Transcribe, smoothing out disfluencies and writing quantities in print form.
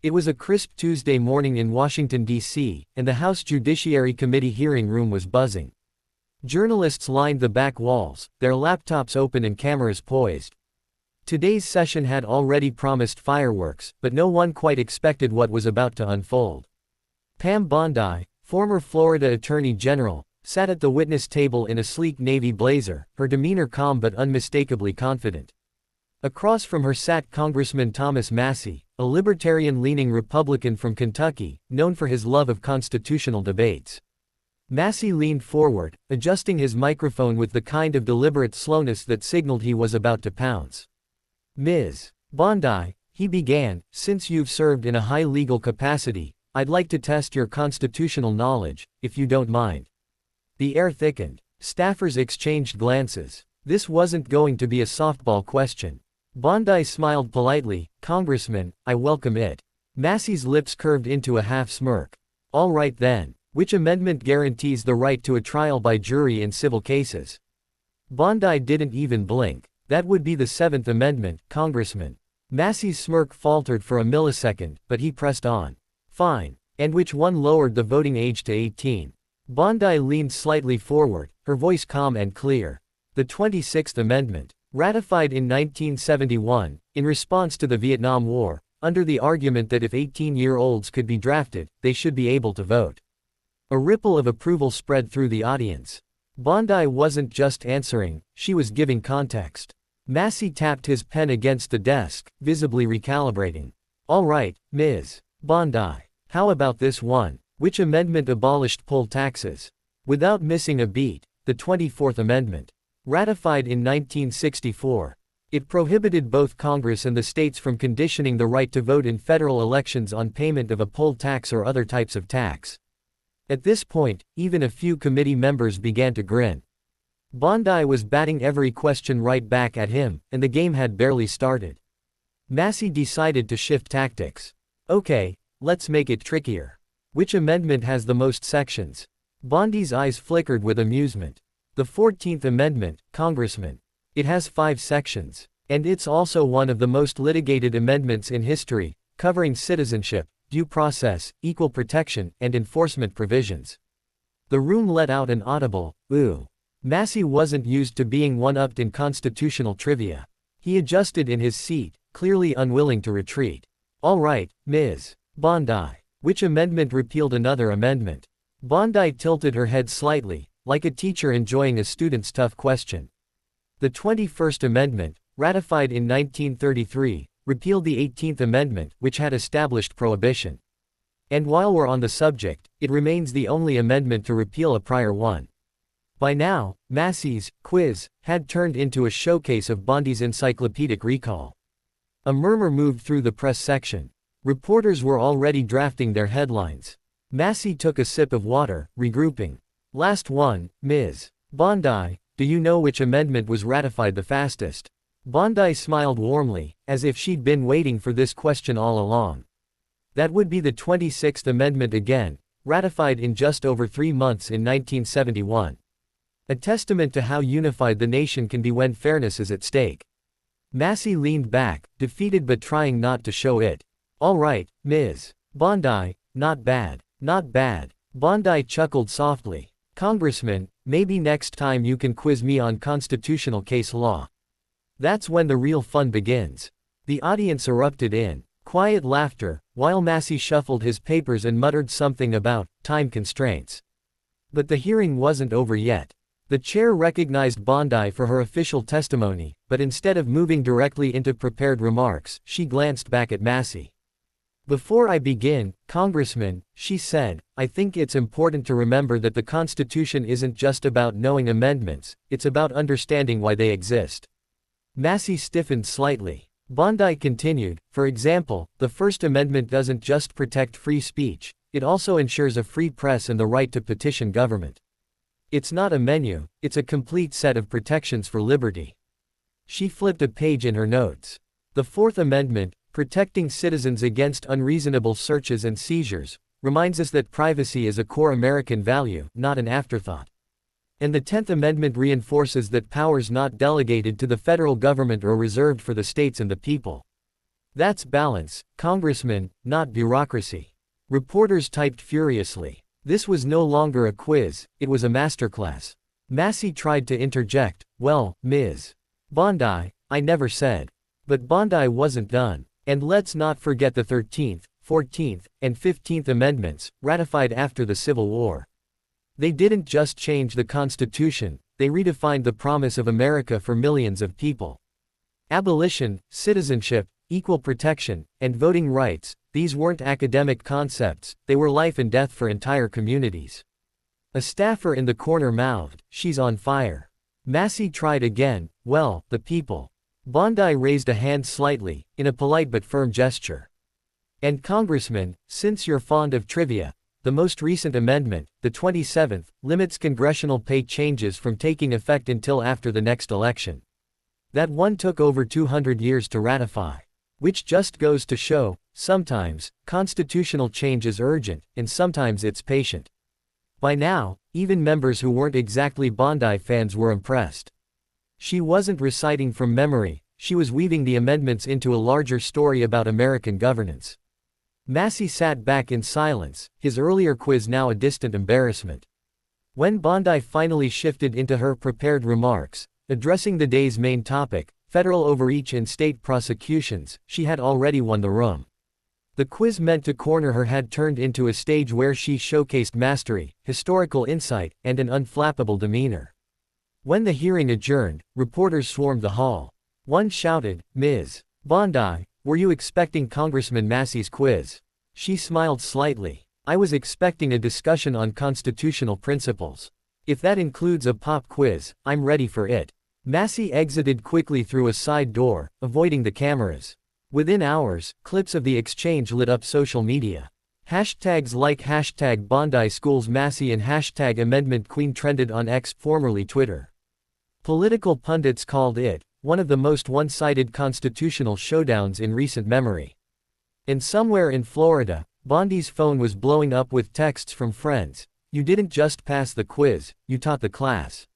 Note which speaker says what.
Speaker 1: It was a crisp Tuesday morning in Washington, D.C., and the House Judiciary Committee hearing room was buzzing. Journalists lined the back walls, their laptops open and cameras poised. Today's session had already promised fireworks, but no one quite expected what was about to unfold. Pam Bondi, former Florida Attorney General, sat at the witness table in a sleek navy blazer, her demeanor calm but unmistakably confident. Across from her sat Congressman Thomas Massie, a libertarian-leaning Republican from Kentucky, known for his love of constitutional debates. Massie leaned forward, adjusting his microphone with the kind of deliberate slowness that signaled he was about to pounce. "Ms. Bondi," he began, "since you've served in a high legal capacity, I'd like to test your constitutional knowledge, if you don't mind." The air thickened. Staffers exchanged glances. This wasn't going to be a softball question. Bondi smiled politely. "Congressman, I welcome it." Massie's lips curved into a half smirk. "All right then. Which amendment guarantees the right to a trial by jury in civil cases?" Bondi didn't even blink. "That would be the 7th Amendment, Congressman." Massie's smirk faltered for a millisecond, but he pressed on. "Fine. And which one lowered the voting age to 18? Bondi leaned slightly forward, her voice calm and clear. "The 26th Amendment. Ratified in 1971, in response to the Vietnam War, under the argument that if 18-year-olds could be drafted, they should be able to vote." A ripple of approval spread through the audience. Bondi wasn't just answering, she was giving context. Massie tapped his pen against the desk, visibly recalibrating. "All right, Ms. Bondi. How about this one? Which amendment abolished poll taxes?" Without missing a beat, the 24th Amendment. Ratified in 1964. It prohibited both Congress and the states from conditioning the right to vote in federal elections on payment of a poll tax or other types of tax. At this point, even a few committee members began to grin. Bondi was batting every question right back at him, and the game had barely started. Massie decided to shift tactics. "Okay, let's make it trickier. Which amendment has the most sections?" Bondi's eyes flickered with amusement. "The 14th Amendment, Congressman. It has 5 sections. And it's also one of the most litigated amendments in history, covering citizenship, due process, equal protection, and enforcement provisions." The room let out an audible, "Ooh." Massie wasn't used to being one-upped in constitutional trivia. He adjusted in his seat, clearly unwilling to retreat. "All right, Ms. Bondi. Which amendment repealed another amendment?" Bondi tilted her head slightly, like a teacher enjoying a student's tough question. "The 21st Amendment, ratified in 1933, repealed the 18th Amendment, which had established prohibition. And while we're on the subject, it remains the only amendment to repeal a prior one." By now, Massie's quiz had turned into a showcase of Bondi's encyclopedic recall. A murmur moved through the press section. Reporters were already drafting their headlines. Massie took a sip of water, regrouping. "Last one, Ms. Bondi, do you know which amendment was ratified the fastest?" Bondi smiled warmly, as if she'd been waiting for this question all along. "That would be the 26th Amendment again, ratified in just over 3 months in 1971. A testament to how unified the nation can be when fairness is at stake." Massie leaned back, defeated but trying not to show it. "All right, Ms. Bondi, not bad, not bad." Bondi chuckled softly. "Congressman, maybe next time you can quiz me on constitutional case law." That's when the real fun begins. The audience erupted in quiet laughter, while Massie shuffled his papers and muttered something about time constraints. But the hearing wasn't over yet. The chair recognized Bondi for her official testimony, but instead of moving directly into prepared remarks, she glanced back at Massie. "Before I begin, Congressman," she said, "I think it's important to remember that the Constitution isn't just about knowing amendments, it's about understanding why they exist." Massie stiffened slightly. Bondi continued, "For example, the First Amendment doesn't just protect free speech, it also ensures a free press and the right to petition government. It's not a menu, it's a complete set of protections for liberty." She flipped a page in her notes. "The Fourth Amendment, protecting citizens against unreasonable searches and seizures, reminds us that privacy is a core American value, not an afterthought. And the 10th Amendment reinforces that powers not delegated to the federal government are reserved for the states and the people." That's balance, Congressman, not bureaucracy. Reporters typed furiously. This was no longer a quiz, it was a masterclass. Massey tried to interject, well, Ms. Bondi, I never said. But Bondi wasn't done. And let's not forget the 13th, 14th, and 15th Amendments, ratified after the Civil War. They didn't just change the Constitution, they redefined the promise of America for millions of people. Abolition, citizenship, equal protection, and voting rights, these weren't academic concepts, they were life and death for entire communities. A staffer in the corner mouthed, she's on fire. Massey tried again, well, the people. Bondi raised a hand slightly, in a polite but firm gesture. And Congressman, since you're fond of trivia, the most recent amendment, the 27th, limits congressional pay changes from taking effect until after the next election. That one took over 200 years to ratify. Which just goes to show, sometimes, constitutional change is urgent, and sometimes it's patient. By now, even members who weren't exactly Bondi fans were impressed. She wasn't reciting from memory, she was weaving the amendments into a larger story about American governance. Massey sat back in silence, his earlier quiz now a distant embarrassment. When Bondi finally shifted into her prepared remarks, addressing the day's main topic, federal overreach in state prosecutions, she had already won the room. The quiz meant to corner her had turned into a stage where she showcased mastery, historical insight, and an unflappable demeanor. When the hearing adjourned, reporters swarmed the hall. One shouted, Ms. Bondi, were you expecting Congressman Massey's quiz? She smiled slightly. I was expecting a discussion on constitutional principles. If that includes a pop quiz, I'm ready for it. Massey exited quickly through a side door, avoiding the cameras. Within hours, clips of the exchange lit up social media. Hashtags like hashtag Bondi Schools Massey and hashtag Amendment Queen trended on X, formerly Twitter. Political pundits called it one of the most one-sided constitutional showdowns in recent memory. And somewhere in Florida, Bondi's phone was blowing up with texts from friends. You didn't just pass the quiz, you taught the class.